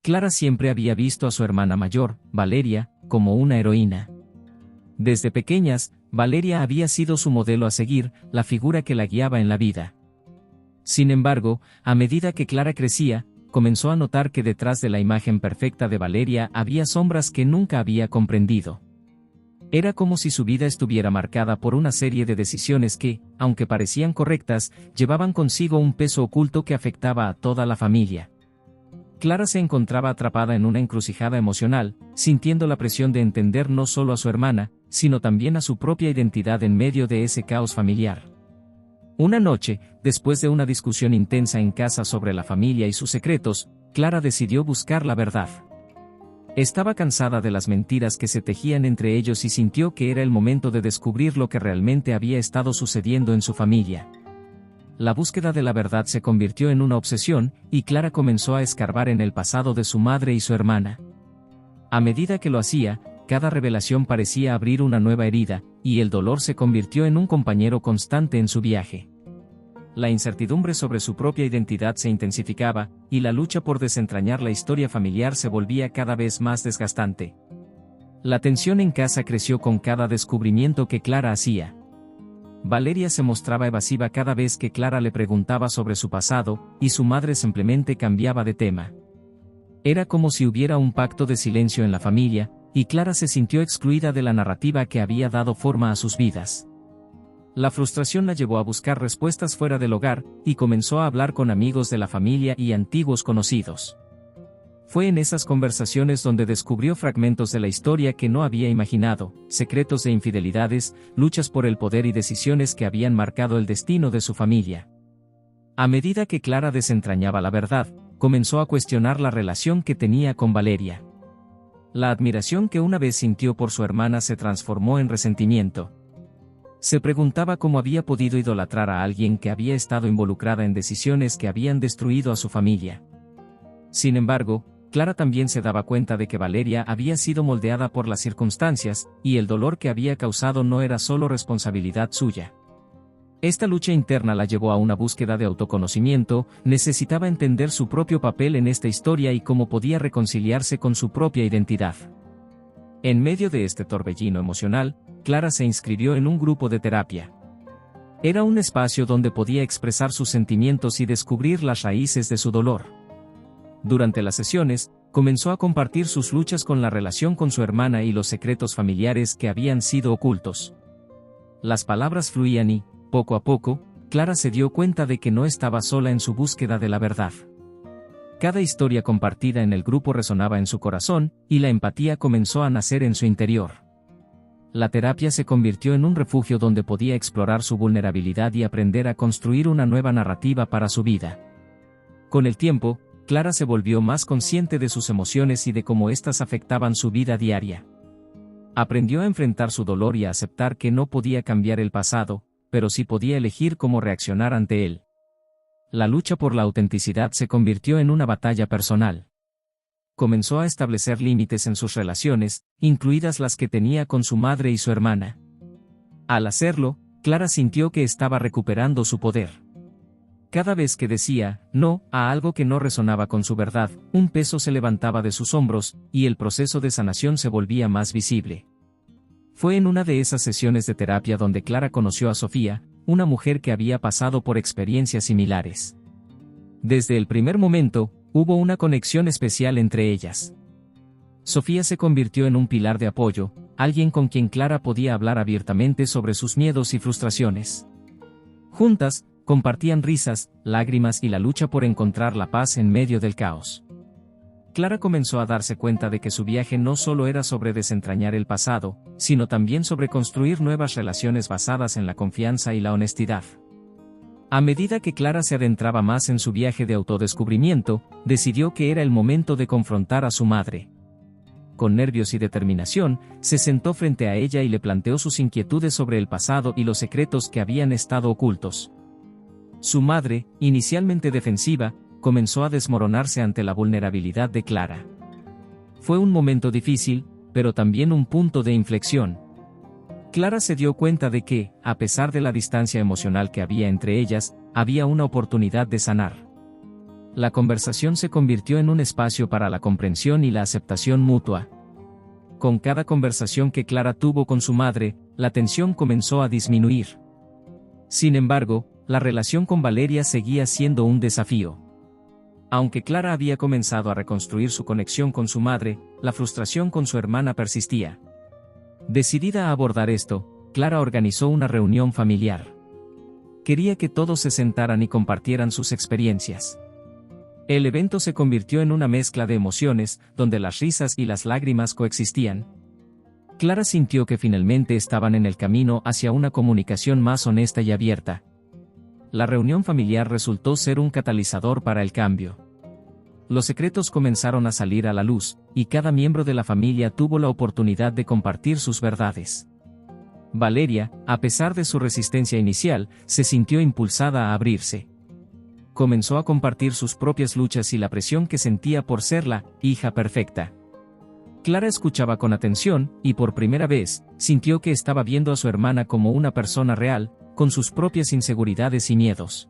Clara siempre había visto a su hermana mayor, Valeria, como una heroína. Desde pequeñas, Valeria había sido su modelo a seguir, la figura que la guiaba en la vida. Sin embargo, a medida que Clara crecía, comenzó a notar que detrás de la imagen perfecta de Valeria había sombras que nunca había comprendido. Era como si su vida estuviera marcada por una serie de decisiones que, aunque parecían correctas, llevaban consigo un peso oculto que afectaba a toda la familia. Clara se encontraba atrapada en una encrucijada emocional, sintiendo la presión de entender no solo a su hermana, sino también a su propia identidad en medio de ese caos familiar. Una noche, después de una discusión intensa en casa sobre la familia y sus secretos, Clara decidió buscar la verdad. Estaba cansada de las mentiras que se tejían entre ellos y sintió que era el momento de descubrir lo que realmente había estado sucediendo en su familia. La búsqueda de la verdad se convirtió en una obsesión, y Clara comenzó a escarbar en el pasado de su madre y su hermana. A medida que lo hacía, cada revelación parecía abrir una nueva herida, y el dolor se convirtió en un compañero constante en su viaje. La incertidumbre sobre su propia identidad se intensificaba, y la lucha por desentrañar la historia familiar se volvía cada vez más desgastante. La tensión en casa creció con cada descubrimiento que Clara hacía. Valeria se mostraba evasiva cada vez que Clara le preguntaba sobre su pasado, y su madre simplemente cambiaba de tema. Era como si hubiera un pacto de silencio en la familia, y Clara se sintió excluida de la narrativa que había dado forma a sus vidas. La frustración la llevó a buscar respuestas fuera del hogar, y comenzó a hablar con amigos de la familia y antiguos conocidos. Fue en esas conversaciones donde descubrió fragmentos de la historia que no había imaginado, secretos de infidelidades, luchas por el poder y decisiones que habían marcado el destino de su familia. A medida que Clara desentrañaba la verdad, comenzó a cuestionar la relación que tenía con Valeria. La admiración que una vez sintió por su hermana se transformó en resentimiento. Se preguntaba cómo había podido idolatrar a alguien que había estado involucrada en decisiones que habían destruido a su familia. Sin embargo, Clara también se daba cuenta de que Valeria había sido moldeada por las circunstancias, y el dolor que había causado no era solo responsabilidad suya. Esta lucha interna la llevó a una búsqueda de autoconocimiento, necesitaba entender su propio papel en esta historia y cómo podía reconciliarse con su propia identidad. En medio de este torbellino emocional, Clara se inscribió en un grupo de terapia. Era un espacio donde podía expresar sus sentimientos y descubrir las raíces de su dolor. Durante las sesiones, comenzó a compartir sus luchas con la relación con su hermana y los secretos familiares que habían sido ocultos. Las palabras fluían y, poco a poco, Clara se dio cuenta de que no estaba sola en su búsqueda de la verdad. Cada historia compartida en el grupo resonaba en su corazón, y la empatía comenzó a nacer en su interior. La terapia se convirtió en un refugio donde podía explorar su vulnerabilidad y aprender a construir una nueva narrativa para su vida. Con el tiempo, Clara se volvió más consciente de sus emociones y de cómo éstas afectaban su vida diaria. Aprendió a enfrentar su dolor y a aceptar que no podía cambiar el pasado, pero sí podía elegir cómo reaccionar ante él. La lucha por la autenticidad se convirtió en una batalla personal. Comenzó a establecer límites en sus relaciones, incluidas las que tenía con su madre y su hermana. Al hacerlo, Clara sintió que estaba recuperando su poder. Cada vez que decía no a algo que no resonaba con su verdad, un peso se levantaba de sus hombros, y el proceso de sanación se volvía más visible. Fue en una de esas sesiones de terapia donde Clara conoció a Sofía, una mujer que había pasado por experiencias similares. Desde el primer momento, hubo una conexión especial entre ellas. Sofía se convirtió en un pilar de apoyo, alguien con quien Clara podía hablar abiertamente sobre sus miedos y frustraciones. Juntas, compartían risas, lágrimas y la lucha por encontrar la paz en medio del caos. Clara comenzó a darse cuenta de que su viaje no solo era sobre desentrañar el pasado, sino también sobre construir nuevas relaciones basadas en la confianza y la honestidad. A medida que Clara se adentraba más en su viaje de autodescubrimiento, decidió que era el momento de confrontar a su madre. Con nervios y determinación, se sentó frente a ella y le planteó sus inquietudes sobre el pasado y los secretos que habían estado ocultos. Su madre, inicialmente defensiva, comenzó a desmoronarse ante la vulnerabilidad de Clara. Fue un momento difícil, pero también un punto de inflexión. Clara se dio cuenta de que, a pesar de la distancia emocional que había entre ellas, había una oportunidad de sanar. La conversación se convirtió en un espacio para la comprensión y la aceptación mutua. Con cada conversación que Clara tuvo con su madre, la tensión comenzó a disminuir. Sin embargo, la relación con Valeria seguía siendo un desafío. Aunque Clara había comenzado a reconstruir su conexión con su madre, la frustración con su hermana persistía. Decidida a abordar esto, Clara organizó una reunión familiar. Quería que todos se sentaran y compartieran sus experiencias. El evento se convirtió en una mezcla de emociones, donde las risas y las lágrimas coexistían. Clara sintió que finalmente estaban en el camino hacia una comunicación más honesta y abierta. La reunión familiar resultó ser un catalizador para el cambio. Los secretos comenzaron a salir a la luz, y cada miembro de la familia tuvo la oportunidad de compartir sus verdades. Valeria, a pesar de su resistencia inicial, se sintió impulsada a abrirse. Comenzó a compartir sus propias luchas y la presión que sentía por ser la hija perfecta. Clara escuchaba con atención, y por primera vez, sintió que estaba viendo a su hermana como una persona real, con sus propias inseguridades y miedos.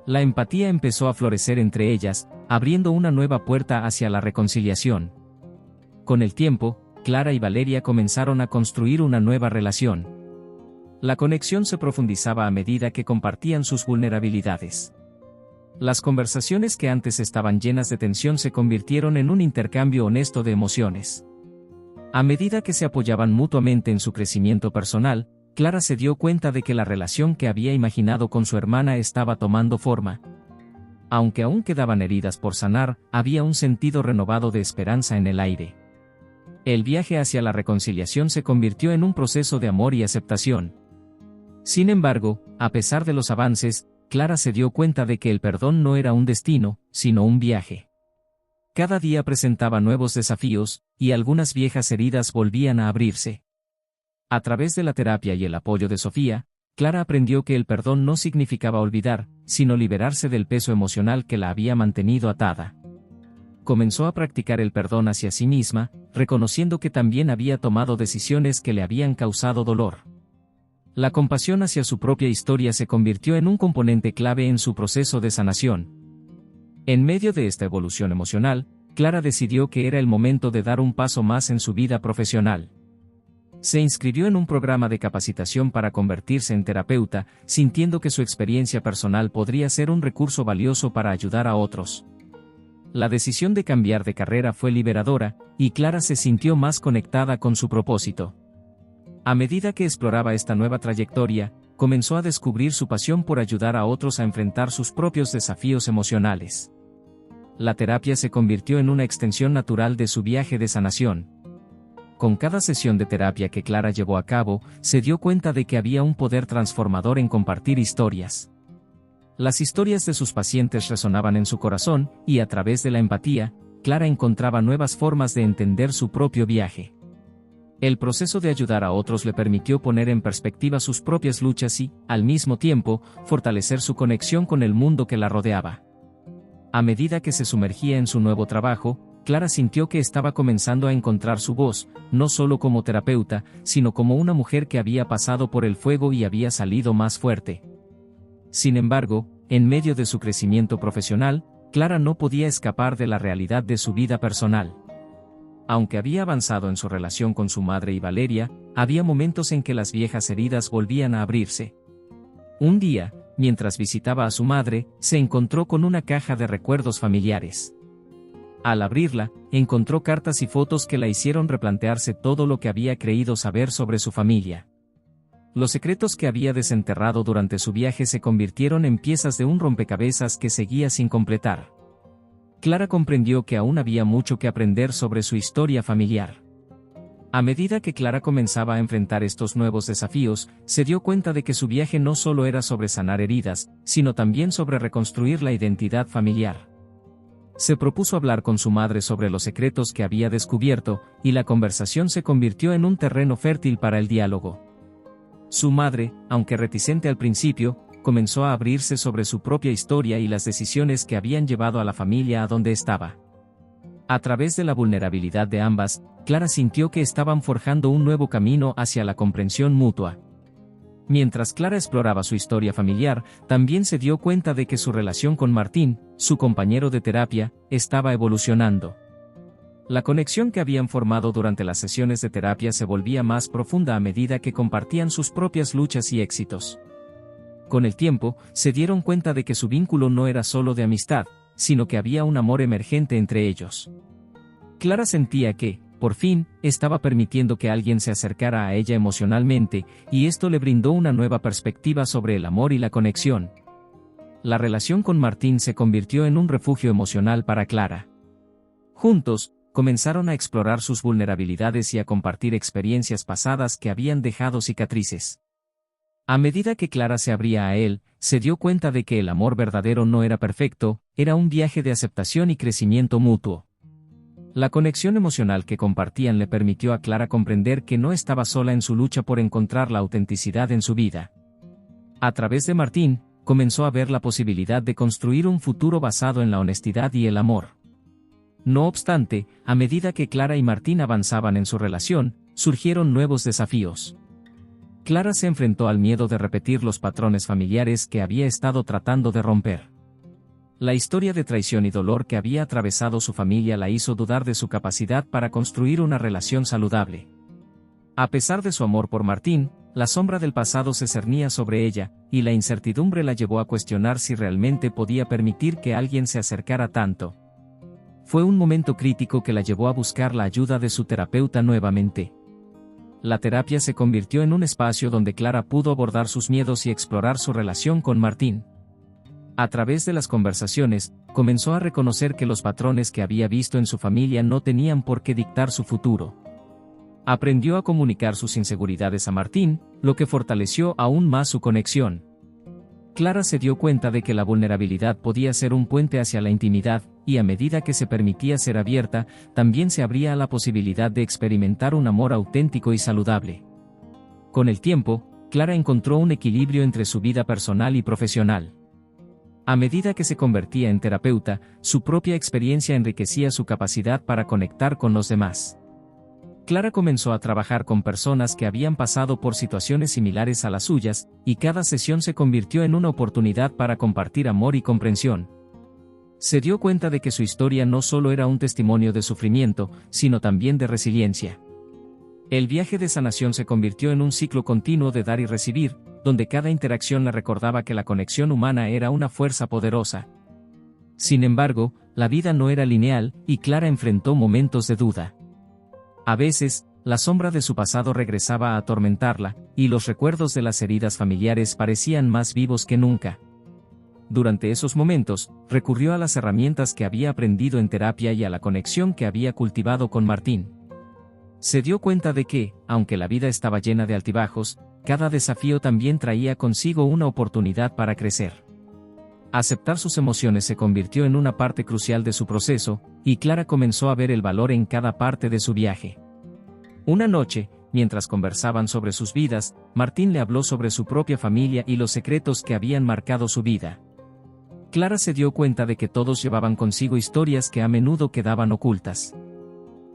La empatía empezó a florecer entre ellas, abriendo una nueva puerta hacia la reconciliación. Con el tiempo, Clara y Valeria comenzaron a construir una nueva relación. La conexión se profundizaba a medida que compartían sus vulnerabilidades. Las conversaciones que antes estaban llenas de tensión se convirtieron en un intercambio honesto de emociones. A medida que se apoyaban mutuamente en su crecimiento personal, Clara se dio cuenta de que la relación que había imaginado con su hermana estaba tomando forma. Aunque aún quedaban heridas por sanar, había un sentido renovado de esperanza en el aire. El viaje hacia la reconciliación se convirtió en un proceso de amor y aceptación. Sin embargo, a pesar de los avances, Clara se dio cuenta de que el perdón no era un destino, sino un viaje. Cada día presentaba nuevos desafíos, y algunas viejas heridas volvían a abrirse. A través de la terapia y el apoyo de Sofía, Clara aprendió que el perdón no significaba olvidar, sino liberarse del peso emocional que la había mantenido atada. Comenzó a practicar el perdón hacia sí misma, reconociendo que también había tomado decisiones que le habían causado dolor. La compasión hacia su propia historia se convirtió en un componente clave en su proceso de sanación. En medio de esta evolución emocional, Clara decidió que era el momento de dar un paso más en su vida profesional. Se inscribió en un programa de capacitación para convertirse en terapeuta, sintiendo que su experiencia personal podría ser un recurso valioso para ayudar a otros. La decisión de cambiar de carrera fue liberadora, y Clara se sintió más conectada con su propósito. A medida que exploraba esta nueva trayectoria, comenzó a descubrir su pasión por ayudar a otros a enfrentar sus propios desafíos emocionales. La terapia se convirtió en una extensión natural de su viaje de sanación. Con cada sesión de terapia que Clara llevó a cabo, se dio cuenta de que había un poder transformador en compartir historias. Las historias de sus pacientes resonaban en su corazón, y a través de la empatía, Clara encontraba nuevas formas de entender su propio viaje. El proceso de ayudar a otros le permitió poner en perspectiva sus propias luchas y, al mismo tiempo, fortalecer su conexión con el mundo que la rodeaba. A medida que se sumergía en su nuevo trabajo, Clara sintió que estaba comenzando a encontrar su voz, no solo como terapeuta, sino como una mujer que había pasado por el fuego y había salido más fuerte. Sin embargo, en medio de su crecimiento profesional, Clara no podía escapar de la realidad de su vida personal. Aunque había avanzado en su relación con su madre y Valeria, había momentos en que las viejas heridas volvían a abrirse. Un día, mientras visitaba a su madre, se encontró con una caja de recuerdos familiares. Al abrirla, encontró cartas y fotos que la hicieron replantearse todo lo que había creído saber sobre su familia. Los secretos que había desenterrado durante su viaje se convirtieron en piezas de un rompecabezas que seguía sin completar. Clara comprendió que aún había mucho que aprender sobre su historia familiar. A medida que Clara comenzaba a enfrentar estos nuevos desafíos, se dio cuenta de que su viaje no solo era sobre sanar heridas, sino también sobre reconstruir la identidad familiar. Se propuso hablar con su madre sobre los secretos que había descubierto, y la conversación se convirtió en un terreno fértil para el diálogo. Su madre, aunque reticente al principio, comenzó a abrirse sobre su propia historia y las decisiones que habían llevado a la familia a donde estaba. A través de la vulnerabilidad de ambas, Clara sintió que estaban forjando un nuevo camino hacia la comprensión mutua. Mientras Clara exploraba su historia familiar, también se dio cuenta de que su relación con Martín, su compañero de terapia, estaba evolucionando. La conexión que habían formado durante las sesiones de terapia se volvía más profunda a medida que compartían sus propias luchas y éxitos. Con el tiempo, se dieron cuenta de que su vínculo no era solo de amistad, sino que había un amor emergente entre ellos. Clara sentía que, por fin, estaba permitiendo que alguien se acercara a ella emocionalmente, y esto le brindó una nueva perspectiva sobre el amor y la conexión. La relación con Martín se convirtió en un refugio emocional para Clara. Juntos, comenzaron a explorar sus vulnerabilidades y a compartir experiencias pasadas que habían dejado cicatrices. A medida que Clara se abría a él, se dio cuenta de que el amor verdadero no era perfecto, era un viaje de aceptación y crecimiento mutuo. La conexión emocional que compartían le permitió a Clara comprender que no estaba sola en su lucha por encontrar la autenticidad en su vida. A través de Martín, comenzó a ver la posibilidad de construir un futuro basado en la honestidad y el amor. No obstante, a medida que Clara y Martín avanzaban en su relación, surgieron nuevos desafíos. Clara se enfrentó al miedo de repetir los patrones familiares que había estado tratando de romper. La historia de traición y dolor que había atravesado su familia la hizo dudar de su capacidad para construir una relación saludable. A pesar de su amor por Martín, la sombra del pasado se cernía sobre ella, y la incertidumbre la llevó a cuestionar si realmente podía permitir que alguien se acercara tanto. Fue un momento crítico que la llevó a buscar la ayuda de su terapeuta nuevamente. La terapia se convirtió en un espacio donde Clara pudo abordar sus miedos y explorar su relación con Martín. A través de las conversaciones, comenzó a reconocer que los patrones que había visto en su familia no tenían por qué dictar su futuro. Aprendió a comunicar sus inseguridades a Martín, lo que fortaleció aún más su conexión. Clara se dio cuenta de que la vulnerabilidad podía ser un puente hacia la intimidad, y a medida que se permitía ser abierta, también se abría a la posibilidad de experimentar un amor auténtico y saludable. Con el tiempo, Clara encontró un equilibrio entre su vida personal y profesional. A medida que se convertía en terapeuta, su propia experiencia enriquecía su capacidad para conectar con los demás. Clara comenzó a trabajar con personas que habían pasado por situaciones similares a las suyas, y cada sesión se convirtió en una oportunidad para compartir amor y comprensión. Se dio cuenta de que su historia no solo era un testimonio de sufrimiento, sino también de resiliencia. El viaje de sanación se convirtió en un ciclo continuo de dar y recibir, donde cada interacción le recordaba que la conexión humana era una fuerza poderosa. Sin embargo, la vida no era lineal, y Clara enfrentó momentos de duda. A veces, la sombra de su pasado regresaba a atormentarla, y los recuerdos de las heridas familiares parecían más vivos que nunca. Durante esos momentos, recurrió a las herramientas que había aprendido en terapia y a la conexión que había cultivado con Martín. Se dio cuenta de que, aunque la vida estaba llena de altibajos, cada desafío también traía consigo una oportunidad para crecer. Aceptar sus emociones se convirtió en una parte crucial de su proceso, y Clara comenzó a ver el valor en cada parte de su viaje. Una noche, mientras conversaban sobre sus vidas, Martín le habló sobre su propia familia y los secretos que habían marcado su vida. Clara se dio cuenta de que todos llevaban consigo historias que a menudo quedaban ocultas.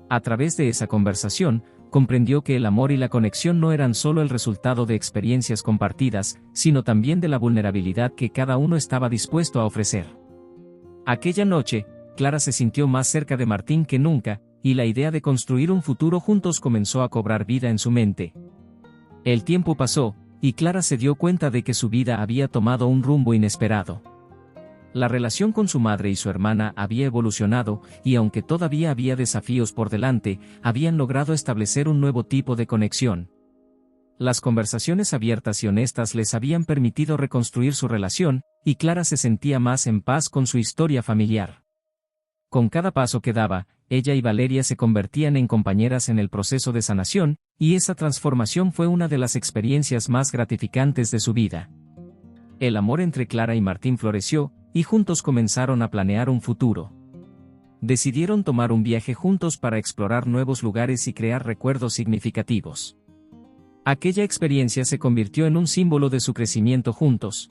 A través de esa conversación, comprendió que el amor y la conexión no eran solo el resultado de experiencias compartidas, sino también de la vulnerabilidad que cada uno estaba dispuesto a ofrecer. Aquella noche, Clara se sintió más cerca de Martín que nunca, y la idea de construir un futuro juntos comenzó a cobrar vida en su mente. El tiempo pasó, y Clara se dio cuenta de que su vida había tomado un rumbo inesperado. La relación con su madre y su hermana había evolucionado, y aunque todavía había desafíos por delante, habían logrado establecer un nuevo tipo de conexión. Las conversaciones abiertas y honestas les habían permitido reconstruir su relación, y Clara se sentía más en paz con su historia familiar. Con cada paso que daba, ella y Valeria se convertían en compañeras en el proceso de sanación, y esa transformación fue una de las experiencias más gratificantes de su vida. El amor entre Clara y Martín floreció, y juntos comenzaron a planear un futuro. Decidieron tomar un viaje juntos para explorar nuevos lugares y crear recuerdos significativos. Aquella experiencia se convirtió en un símbolo de su crecimiento juntos.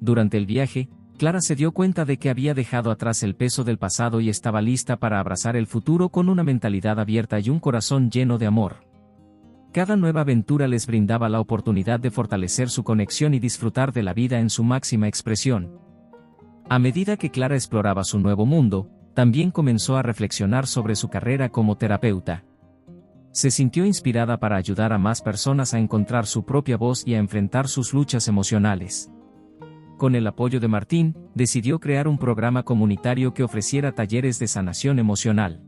Durante el viaje, Clara se dio cuenta de que había dejado atrás el peso del pasado y estaba lista para abrazar el futuro con una mentalidad abierta y un corazón lleno de amor. Cada nueva aventura les brindaba la oportunidad de fortalecer su conexión y disfrutar de la vida en su máxima expresión. A medida que Clara exploraba su nuevo mundo, también comenzó a reflexionar sobre su carrera como terapeuta. Se sintió inspirada para ayudar a más personas a encontrar su propia voz y a enfrentar sus luchas emocionales. Con el apoyo de Martín, decidió crear un programa comunitario que ofreciera talleres de sanación emocional.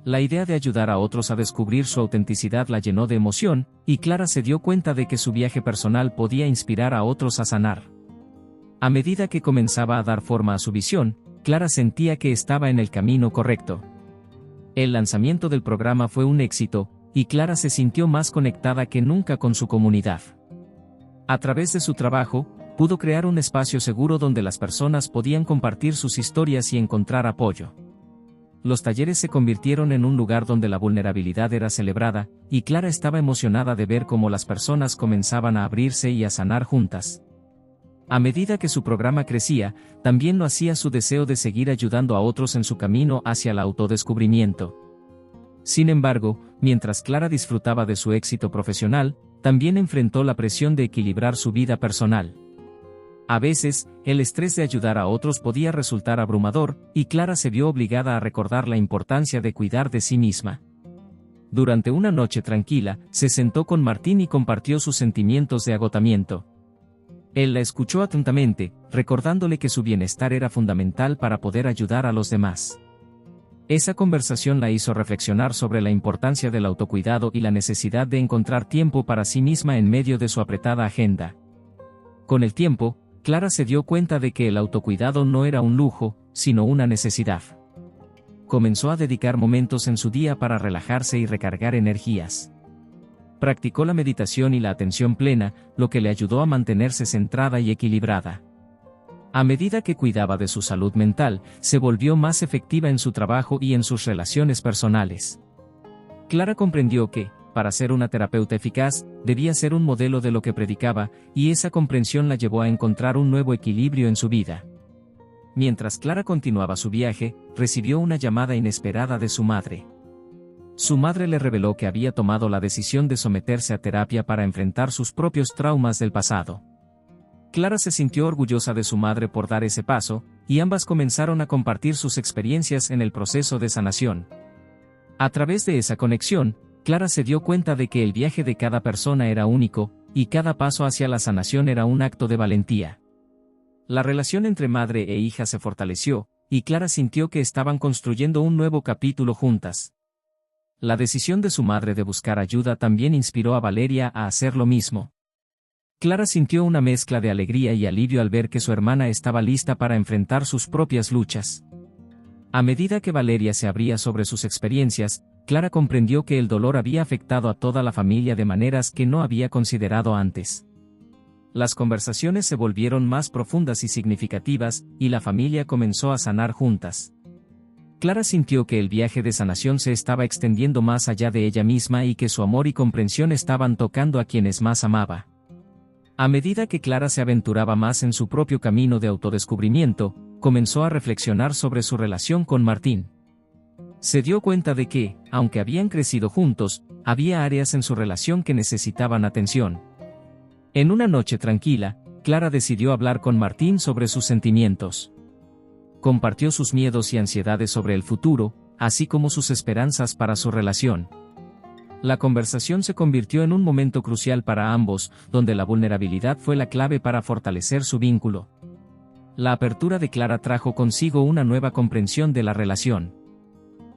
La idea de ayudar a otros a descubrir su autenticidad la llenó de emoción, y Clara se dio cuenta de que su viaje personal podía inspirar a otros a sanar. A medida que comenzaba a dar forma a su visión, Clara sentía que estaba en el camino correcto. El lanzamiento del programa fue un éxito, y Clara se sintió más conectada que nunca con su comunidad. A través de su trabajo, pudo crear un espacio seguro donde las personas podían compartir sus historias y encontrar apoyo. Los talleres se convirtieron en un lugar donde la vulnerabilidad era celebrada, y Clara estaba emocionada de ver cómo las personas comenzaban a abrirse y a sanar juntas. A medida que su programa crecía, también lo hacía su deseo de seguir ayudando a otros en su camino hacia el autodescubrimiento. Sin embargo, mientras Clara disfrutaba de su éxito profesional, también enfrentó la presión de equilibrar su vida personal. A veces, el estrés de ayudar a otros podía resultar abrumador, y Clara se vio obligada a recordar la importancia de cuidar de sí misma. Durante una noche tranquila, se sentó con Martín y compartió sus sentimientos de agotamiento. Él la escuchó atentamente, recordándole que su bienestar era fundamental para poder ayudar a los demás. Esa conversación la hizo reflexionar sobre la importancia del autocuidado y la necesidad de encontrar tiempo para sí misma en medio de su apretada agenda. Con el tiempo, Clara se dio cuenta de que el autocuidado no era un lujo, sino una necesidad. Comenzó a dedicar momentos en su día para relajarse y recargar energías. Practicó la meditación y la atención plena, lo que le ayudó a mantenerse centrada y equilibrada. A medida que cuidaba de su salud mental, se volvió más efectiva en su trabajo y en sus relaciones personales. Clara comprendió que, para ser una terapeuta eficaz, debía ser un modelo de lo que predicaba, y esa comprensión la llevó a encontrar un nuevo equilibrio en su vida. Mientras Clara continuaba su viaje, recibió una llamada inesperada de su madre. Su madre le reveló que había tomado la decisión de someterse a terapia para enfrentar sus propios traumas del pasado. Clara se sintió orgullosa de su madre por dar ese paso, y ambas comenzaron a compartir sus experiencias en el proceso de sanación. A través de esa conexión, Clara se dio cuenta de que el viaje de cada persona era único, y cada paso hacia la sanación era un acto de valentía. La relación entre madre e hija se fortaleció, y Clara sintió que estaban construyendo un nuevo capítulo juntas. La decisión de su madre de buscar ayuda también inspiró a Valeria a hacer lo mismo. Clara sintió una mezcla de alegría y alivio al ver que su hermana estaba lista para enfrentar sus propias luchas. A medida que Valeria se abría sobre sus experiencias, Clara comprendió que el dolor había afectado a toda la familia de maneras que no había considerado antes. Las conversaciones se volvieron más profundas y significativas, y la familia comenzó a sanar juntas. Clara sintió que el viaje de sanación se estaba extendiendo más allá de ella misma y que su amor y comprensión estaban tocando a quienes más amaba. A medida que Clara se aventuraba más en su propio camino de autodescubrimiento, comenzó a reflexionar sobre su relación con Martín. Se dio cuenta de que, aunque habían crecido juntos, había áreas en su relación que necesitaban atención. En una noche tranquila, Clara decidió hablar con Martín sobre sus sentimientos. Compartió sus miedos y ansiedades sobre el futuro, así como sus esperanzas para su relación. La conversación se convirtió en un momento crucial para ambos, donde la vulnerabilidad fue la clave para fortalecer su vínculo. La apertura de Clara trajo consigo una nueva comprensión de la relación.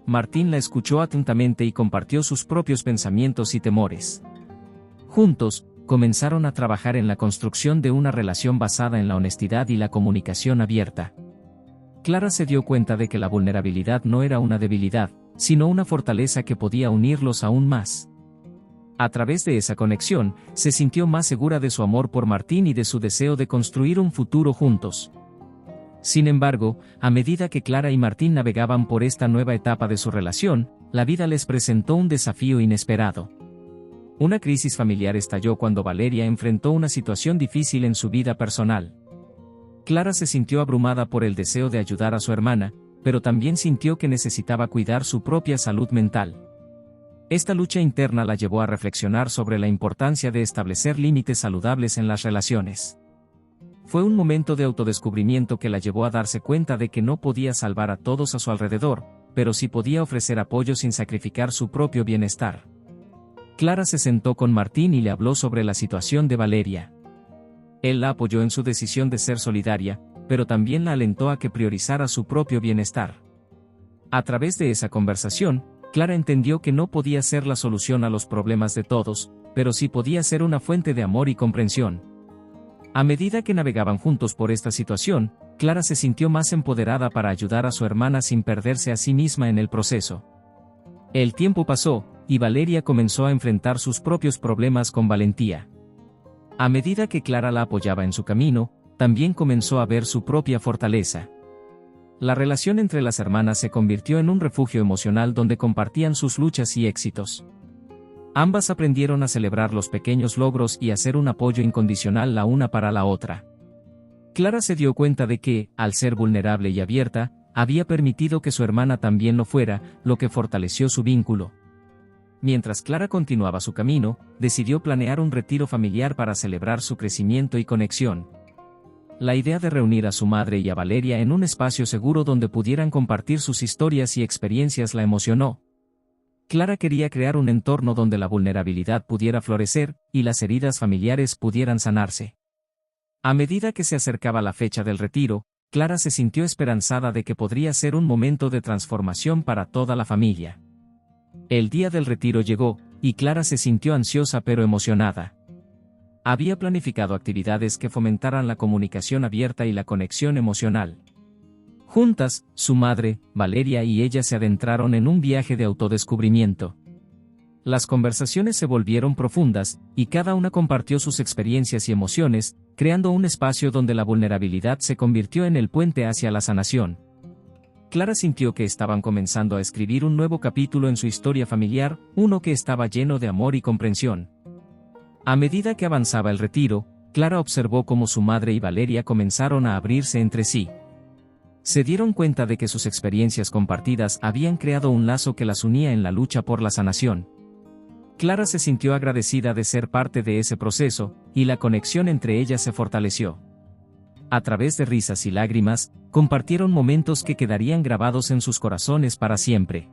Martín la escuchó atentamente y compartió sus propios pensamientos y temores. Juntos, comenzaron a trabajar en la construcción de una relación basada en la honestidad y la comunicación abierta. Clara se dio cuenta de que la vulnerabilidad no era una debilidad, sino una fortaleza que podía unirlos aún más. A través de esa conexión, se sintió más segura de su amor por Martín y de su deseo de construir un futuro juntos. Sin embargo, a medida que Clara y Martín navegaban por esta nueva etapa de su relación, la vida les presentó un desafío inesperado. Una crisis familiar estalló cuando Valeria enfrentó una situación difícil en su vida personal. Clara se sintió abrumada por el deseo de ayudar a su hermana, pero también sintió que necesitaba cuidar su propia salud mental. Esta lucha interna la llevó a reflexionar sobre la importancia de establecer límites saludables en las relaciones. Fue un momento de autodescubrimiento que la llevó a darse cuenta de que no podía salvar a todos a su alrededor, pero sí podía ofrecer apoyo sin sacrificar su propio bienestar. Clara se sentó con Martín y le habló sobre la situación de Valeria. Él la apoyó en su decisión de ser solidaria, pero también la alentó a que priorizara su propio bienestar. A través de esa conversación, Clara entendió que no podía ser la solución a los problemas de todos, pero sí podía ser una fuente de amor y comprensión. A medida que navegaban juntos por esta situación, Clara se sintió más empoderada para ayudar a su hermana sin perderse a sí misma en el proceso. El tiempo pasó, y Valeria comenzó a enfrentar sus propios problemas con valentía. A medida que Clara la apoyaba en su camino, también comenzó a ver su propia fortaleza. La relación entre las hermanas se convirtió en un refugio emocional donde compartían sus luchas y éxitos. Ambas aprendieron a celebrar los pequeños logros y a ser un apoyo incondicional la una para la otra. Clara se dio cuenta de que, al ser vulnerable y abierta, había permitido que su hermana también lo fuera, lo que fortaleció su vínculo. Mientras Clara continuaba su camino, decidió planear un retiro familiar para celebrar su crecimiento y conexión. La idea de reunir a su madre y a Valeria en un espacio seguro donde pudieran compartir sus historias y experiencias la emocionó. Clara quería crear un entorno donde la vulnerabilidad pudiera florecer, y las heridas familiares pudieran sanarse. A medida que se acercaba la fecha del retiro, Clara se sintió esperanzada de que podría ser un momento de transformación para toda la familia. El día del retiro llegó, y Clara se sintió ansiosa pero emocionada. Había planificado actividades que fomentaran la comunicación abierta y la conexión emocional. Juntas, su madre, Valeria y ella se adentraron en un viaje de autodescubrimiento. Las conversaciones se volvieron profundas, y cada una compartió sus experiencias y emociones, creando un espacio donde la vulnerabilidad se convirtió en el puente hacia la sanación. Clara sintió que estaban comenzando a escribir un nuevo capítulo en su historia familiar, uno que estaba lleno de amor y comprensión. A medida que avanzaba el retiro, Clara observó cómo su madre y Valeria comenzaron a abrirse entre sí. Se dieron cuenta de que sus experiencias compartidas habían creado un lazo que las unía en la lucha por la sanación. Clara se sintió agradecida de ser parte de ese proceso, y la conexión entre ellas se fortaleció. A través de risas y lágrimas, compartieron momentos que quedarían grabados en sus corazones para siempre.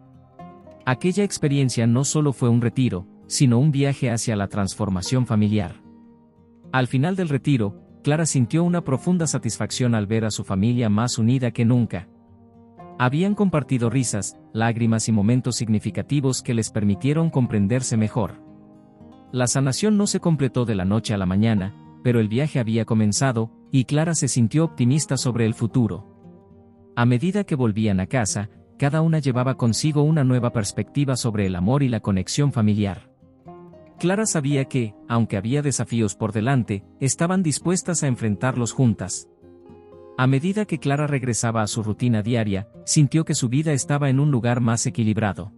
Aquella experiencia no solo fue un retiro, sino un viaje hacia la transformación familiar. Al final del retiro, Clara sintió una profunda satisfacción al ver a su familia más unida que nunca. Habían compartido risas, lágrimas y momentos significativos que les permitieron comprenderse mejor. La sanación no se completó de la noche a la mañana, pero el viaje había comenzado, y Clara se sintió optimista sobre el futuro. A medida que volvían a casa, cada una llevaba consigo una nueva perspectiva sobre el amor y la conexión familiar. Clara sabía que, aunque había desafíos por delante, estaban dispuestas a enfrentarlos juntas. A medida que Clara regresaba a su rutina diaria, sintió que su vida estaba en un lugar más equilibrado.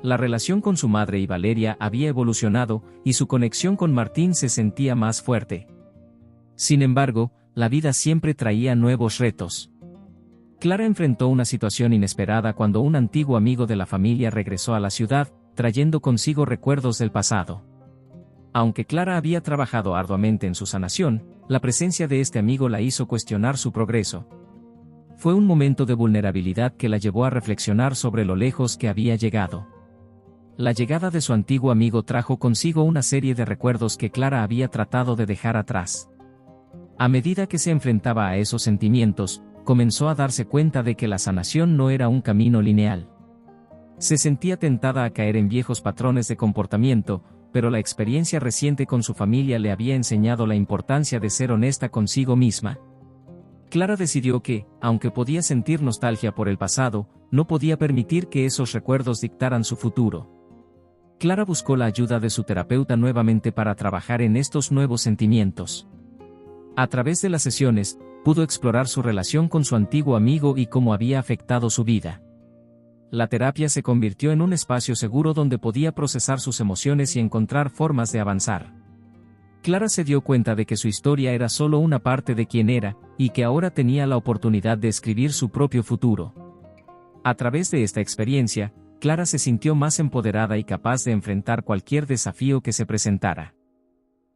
La relación con su madre y Valeria había evolucionado, y su conexión con Martín se sentía más fuerte. Sin embargo, la vida siempre traía nuevos retos. Clara enfrentó una situación inesperada cuando un antiguo amigo de la familia regresó a la ciudad, trayendo consigo recuerdos del pasado. Aunque Clara había trabajado arduamente en su sanación, la presencia de este amigo la hizo cuestionar su progreso. Fue un momento de vulnerabilidad que la llevó a reflexionar sobre lo lejos que había llegado. La llegada de su antiguo amigo trajo consigo una serie de recuerdos que Clara había tratado de dejar atrás. A medida que se enfrentaba a esos sentimientos, comenzó a darse cuenta de que la sanación no era un camino lineal. Se sentía tentada a caer en viejos patrones de comportamiento, pero la experiencia reciente con su familia le había enseñado la importancia de ser honesta consigo misma. Clara decidió que, aunque podía sentir nostalgia por el pasado, no podía permitir que esos recuerdos dictaran su futuro. Clara buscó la ayuda de su terapeuta nuevamente para trabajar en estos nuevos sentimientos. A través de las sesiones, pudo explorar su relación con su antiguo amigo y cómo había afectado su vida. La terapia se convirtió en un espacio seguro donde podía procesar sus emociones y encontrar formas de avanzar. Clara se dio cuenta de que su historia era solo una parte de quién era, y que ahora tenía la oportunidad de escribir su propio futuro. A través de esta experiencia, Clara se sintió más empoderada y capaz de enfrentar cualquier desafío que se presentara.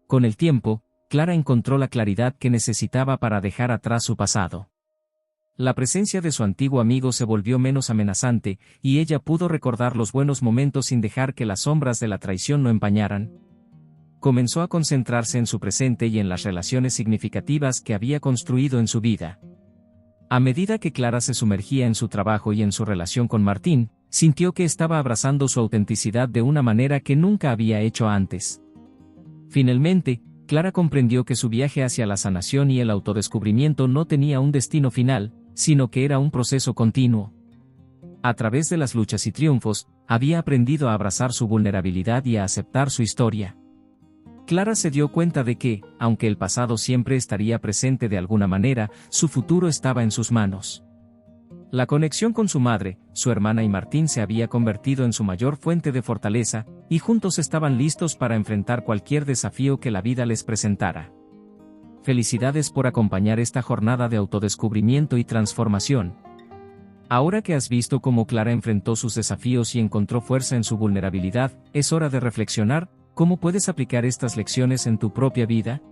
Con el tiempo, Clara encontró la claridad que necesitaba para dejar atrás su pasado. La presencia de su antiguo amigo se volvió menos amenazante, y ella pudo recordar los buenos momentos sin dejar que las sombras de la traición lo empañaran. Comenzó a concentrarse en su presente y en las relaciones significativas que había construido en su vida. A medida que Clara se sumergía en su trabajo y en su relación con Martín, sintió que estaba abrazando su autenticidad de una manera que nunca había hecho antes. Finalmente, Clara comprendió que su viaje hacia la sanación y el autodescubrimiento no tenía un destino final, sino que era un proceso continuo. A través de las luchas y triunfos, había aprendido a abrazar su vulnerabilidad y a aceptar su historia. Clara se dio cuenta de que, aunque el pasado siempre estaría presente de alguna manera, su futuro estaba en sus manos. La conexión con su madre, su hermana y Martín se había convertido en su mayor fuente de fortaleza, y juntos estaban listos para enfrentar cualquier desafío que la vida les presentara. Felicidades por acompañar esta jornada de autodescubrimiento y transformación. Ahora que has visto cómo Clara enfrentó sus desafíos y encontró fuerza en su vulnerabilidad, es hora de reflexionar. ¿Cómo puedes aplicar estas lecciones en tu propia vida?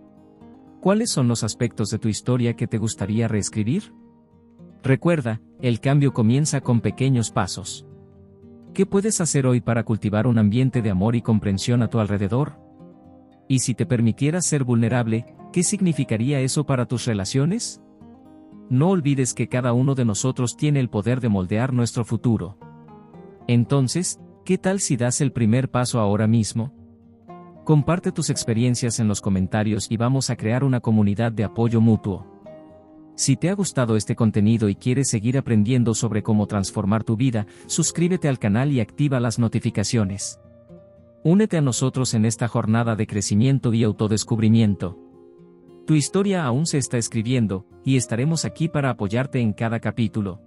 ¿Cuáles son los aspectos de tu historia que te gustaría reescribir? Recuerda, el cambio comienza con pequeños pasos. ¿Qué puedes hacer hoy para cultivar un ambiente de amor y comprensión a tu alrededor? Y si te permitieras ser vulnerable, ¿qué significaría eso para tus relaciones? No olvides que cada uno de nosotros tiene el poder de moldear nuestro futuro. Entonces, ¿qué tal si das el primer paso ahora mismo? Comparte tus experiencias en los comentarios y vamos a crear una comunidad de apoyo mutuo. Si te ha gustado este contenido y quieres seguir aprendiendo sobre cómo transformar tu vida, suscríbete al canal y activa las notificaciones. Únete a nosotros en esta jornada de crecimiento y autodescubrimiento. Tu historia aún se está escribiendo, y estaremos aquí para apoyarte en cada capítulo.